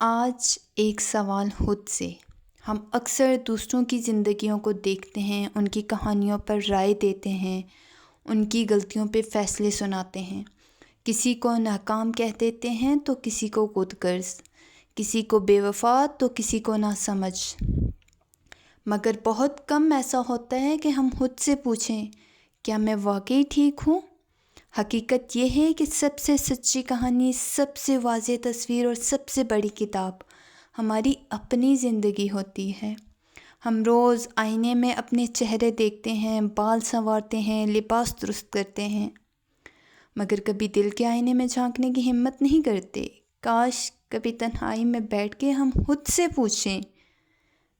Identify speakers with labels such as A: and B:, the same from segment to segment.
A: آج ایک سوال خود سے۔ ہم اکثر دوسروں کی زندگیوں کو دیکھتے ہیں، ان کی کہانیوں پر رائے دیتے ہیں، ان کی غلطیوں پہ فیصلے سناتے ہیں۔ کسی کو ناکام کہہ دیتے ہیں تو کسی کو خود غرض، کسی کو بے وفا تو کسی کو ناسمجھ۔ مگر بہت کم ایسا ہوتا ہے کہ ہم خود سے پوچھیں، کیا میں واقعی ٹھیک ہوں؟ حقیقت یہ ہے کہ سب سے سچی کہانی، سب سے واضح تصویر اور سب سے بڑی کتاب ہماری اپنی زندگی ہوتی ہے۔ ہم روز آئینے میں اپنے چہرے دیکھتے ہیں، بال سنوارتے ہیں، لباس درست کرتے ہیں، مگر کبھی دل کے آئینے میں جھانکنے کی ہمت نہیں کرتے۔ کاش کبھی تنہائی میں بیٹھ کے ہم خود سے پوچھیں،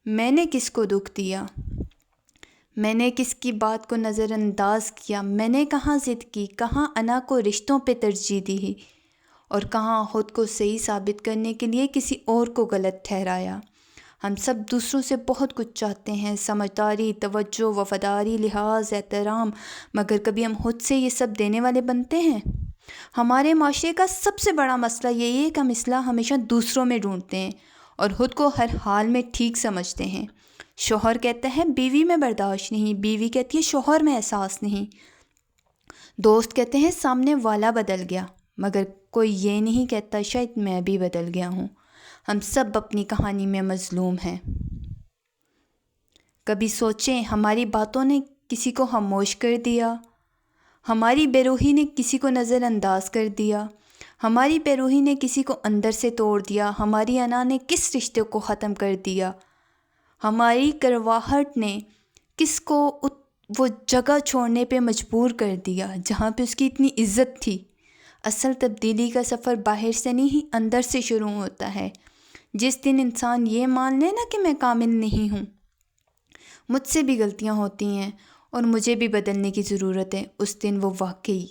A: میں نے کس کو دکھ دیا؟ میں نے کس کی بات کو نظر انداز کیا؟ میں نے کہاں ضد کی، کہاں انا کو رشتوں پہ ترجیح دی، اور کہاں خود کو صحیح ثابت کرنے کے لیے کسی اور کو غلط ٹھہرایا؟ ہم سب دوسروں سے بہت کچھ چاہتے ہیں، سمجھداری، توجہ، وفاداری، لحاظ، احترام، مگر کبھی ہم خود سے یہ سب دینے والے بنتے ہیں؟ ہمارے معاشرے کا سب سے بڑا مسئلہ یہی ہے کہ ہم اصلاح ہمیشہ دوسروں میں ڈھونڈتے ہیں اور خود کو ہر حال میں ٹھیک سمجھتے ہیں۔ شوہر کہتا ہے بیوی میں برداشت نہیں، بیوی کہتی ہے شوہر میں احساس نہیں، دوست کہتے ہیں سامنے والا بدل گیا، مگر کوئی یہ نہیں کہتا شاید میں بھی بدل گیا ہوں۔ ہم سب اپنی کہانی میں مظلوم ہیں۔ کبھی سوچیں، ہماری باتوں نے کسی کو خاموش کر دیا، ہماری بے روحی نے کسی کو نظر انداز کر دیا، ہماری بے روحی نے کسی کو اندر سے توڑ دیا، ہماری انا نے کس رشتے کو ختم کر دیا، ہماری کرواہٹ نے کس کو وہ جگہ چھوڑنے پہ مجبور کر دیا جہاں پہ اس کی اتنی عزت تھی۔ اصل تبدیلی کا سفر باہر سے نہیں، اندر سے شروع ہوتا ہے۔ جس دن انسان یہ مان لے نا کہ میں کامل نہیں ہوں، مجھ سے بھی غلطیاں ہوتی ہیں اور مجھے بھی بدلنے کی ضرورت ہے، اس دن وہ واقعی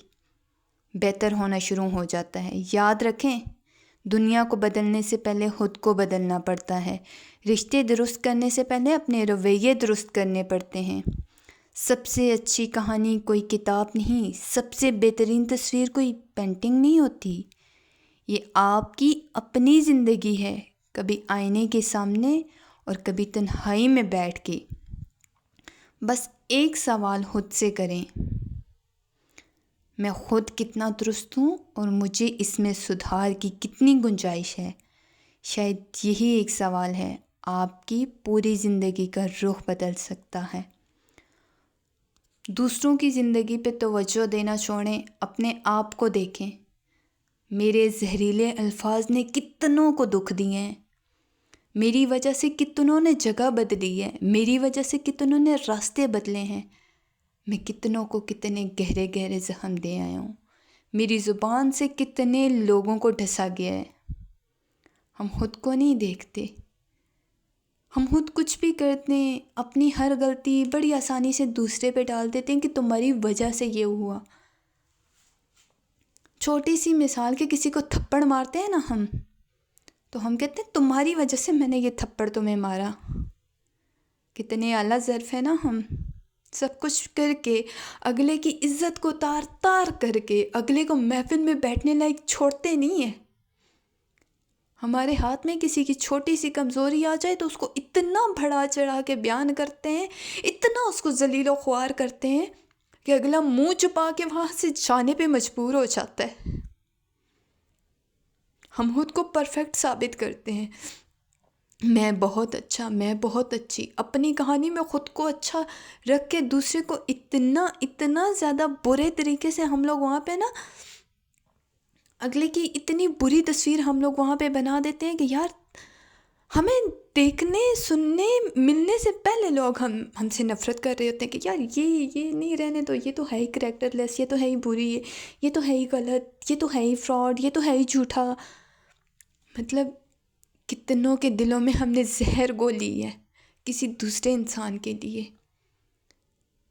A: بہتر ہونا شروع ہو جاتا ہے۔ یاد رکھیں، دنیا کو بدلنے سے پہلے خود کو بدلنا پڑتا ہے۔ رشتے درست کرنے سے پہلے اپنے رویے درست کرنے پڑتے ہیں۔ سب سے اچھی کہانی کوئی کتاب نہیں، سب سے بہترین تصویر کوئی پینٹنگ نہیں ہوتی، یہ آپ کی اپنی زندگی ہے، کبھی آئینے کے سامنے اور کبھی تنہائی میں بیٹھ کے۔ بس ایک سوال خود سے کریں، میں خود کتنا درست ہوں اور مجھے اس میں سدھار کی کتنی گنجائش ہے؟ شاید یہی ایک سوال ہے، آپ کی پوری زندگی کا رخ بدل سکتا ہے۔ دوسروں کی زندگی پہ توجہ دینا چھوڑیں، اپنے آپ کو دیکھیں۔ میرے زہریلے الفاظ نے کتنوں کو دکھ دیے ہیں، میری وجہ سے کتنوں نے جگہ بدلی ہے، میری وجہ سے کتنوں نے راستے بدلے ہیں، میں کتنوں کو کتنے گہرے گہرے زخم دے آیا ہوں، میری زبان سے کتنے لوگوں کو ڈھسا گیا ہے۔ ہم خود کو نہیں دیکھتے، ہم خود کچھ بھی کرتے ہیں، اپنی ہر غلطی بڑی آسانی سے دوسرے پہ ڈال دیتے ہیں کہ تمہاری وجہ سے یہ ہوا۔ چھوٹی سی مثال کہ کسی کو تھپڑ مارتے ہیں نا ہم، تو ہم کہتے ہیں تمہاری وجہ سے میں نے یہ تھپڑ تمہیں مارا۔ کتنے اعلیٰ ظرف ہے نا ہم، سب کچھ کر کے، اگلے کی عزت کو تار تار کر کے، اگلے کو محفل میں بیٹھنے لائق چھوڑتے نہیں ہیں۔ ہمارے ہاتھ میں کسی کی چھوٹی سی کمزوری آ جائے تو اس کو اتنا بڑھا چڑھا کے بیان کرتے ہیں، اتنا اس کو ذلیل و خوار کرتے ہیں کہ اگلا منہ چھپا کے وہاں سے جانے پہ مجبور ہو جاتا ہے۔ ہم خود کو پرفیکٹ ثابت کرتے ہیں، میں بہت اچھا، میں بہت اچھی، اپنی کہانی میں خود کو اچھا رکھ کے دوسرے کو اتنا زیادہ برے طریقے سے ہم لوگ وہاں پہ نا، اگلے کی اتنی بری تصویر ہم لوگ وہاں پہ بنا دیتے ہیں کہ یار ہمیں دیکھنے، سننے، ملنے سے پہلے لوگ ہم سے نفرت کر رہے ہوتے ہیں کہ یار یہ نہیں رہنے تو، یہ تو ہے ہی کریکٹر لیس، یہ تو ہے ہی بری، یہ تو ہے ہی غلط، یہ تو ہے ہی فراڈ، یہ تو ہے ہی جھوٹا۔ مطلب کتنوں کے دلوں میں ہم نے زہر گھولی ہے کسی دوسرے انسان کے لیے۔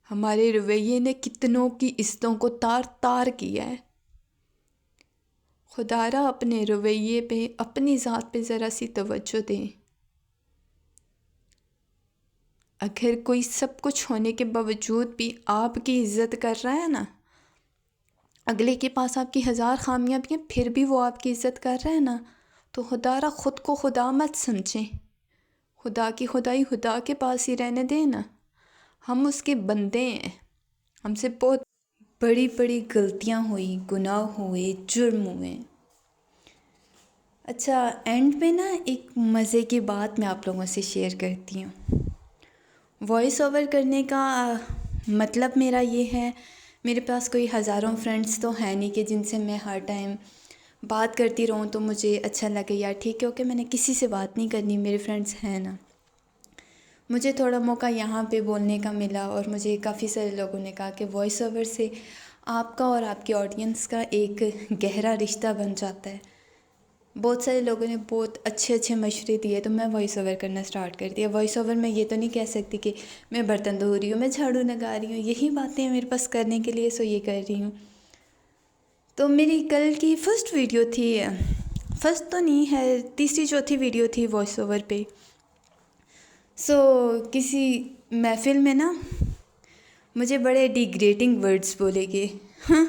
A: ہمارے رویے نے کتنوں کی عزتوں کو تار تار کیا ہے۔ خدا را اپنے رویے پہ، اپنی ذات پہ ذرا سی توجہ دیں۔ اگر کوئی سب کچھ ہونے کے باوجود بھی آپ کی عزت کر رہا ہے نا، اگلے کے پاس آپ کی 1000 خامیاں بھی ہیں پھر بھی وہ آپ کی عزت کر رہا ہے نا، تو خدا را خود کو خدا مت سمجھیں، خدا کی خدائی خدا کے پاس ہی رہنے دیں نا. ہم اس کے بندے ہیں، ہم سے بہت بڑی بڑی غلطیاں ہوئی، گناہ ہوئے، جرم ہوئے. اچھا، اینڈ پہ نا ایک مزے کی بات میں آپ لوگوں سے شیئر کرتی ہوں. وائس اوور کرنے کا مطلب میرا یہ ہے، میرے پاس کوئی ہزاروں فرینڈس تو ہیں نہیں کہ جن سے میں ہر ٹائم بات کرتی رہوں تو مجھے اچھا لگے. یار ٹھیک ہے، اوکے، میں نے کسی سے بات نہیں کرنی، میرے فرینڈس ہیں نا. مجھے تھوڑا موقع یہاں پہ بولنے کا ملا اور مجھے کافی سارے لوگوں نے کہا کہ وائس اوور سے آپ کا اور آپ کی آڈینس کا ایک گہرا رشتہ بن جاتا ہے. بہت سارے لوگوں نے بہت اچھے اچھے مشورے دیے تو میں وائس اوور کرنا سٹارٹ کر دیا. وائس اوور میں یہ تو نہیں کہہ سکتی کہ میں برتن دھو رہی ہوں، میں جھاڑو لگا رہی ہوں، یہی باتیں میرے پاس کرنے کے لیے، سو یہ کر رہی ہوں. تو میری کل کی فرسٹ ویڈیو تھی، فرسٹ تو نہیں ہے، تیسری چوتھی ویڈیو تھی وائس اوور پہ. سو کسی محفل میں نا مجھے بڑے ڈیگریڈنگ ورڈز بولے گئے. ہاں،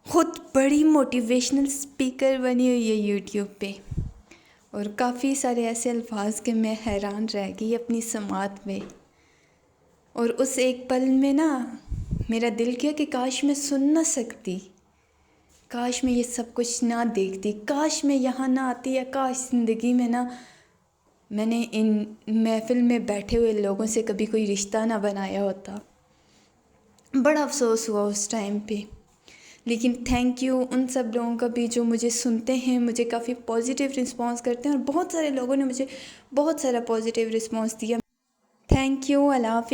A: خود بڑی موٹیویشنل اسپیکر بنی ہوئی ہے یوٹیوب پہ، اور کافی سارے ایسے الفاظ کہ میں حیران رہ گئی اپنی سماعت میں. اور اس ایک پل میں نا میرا دل کیا کہ کاش میں سن نہ سکتی، کاش میں یہ سب کچھ نہ دیکھتی، کاش میں یہاں نہ آتی، یا کاش زندگی میں نا میں نے ان محفل میں بیٹھے ہوئے لوگوں سے کبھی کوئی رشتہ نہ بنایا ہوتا. بڑا افسوس ہوا اس ٹائم پہ. لیکن تھینک یو ان سب لوگوں کا بھی جو مجھے سنتے ہیں، مجھے کافی پازیٹیو رسپانس کرتے ہیں، اور بہت سارے لوگوں نے مجھے بہت سارا پازیٹیو رسپانس دیا. تھینک یو، اللہ حافظ.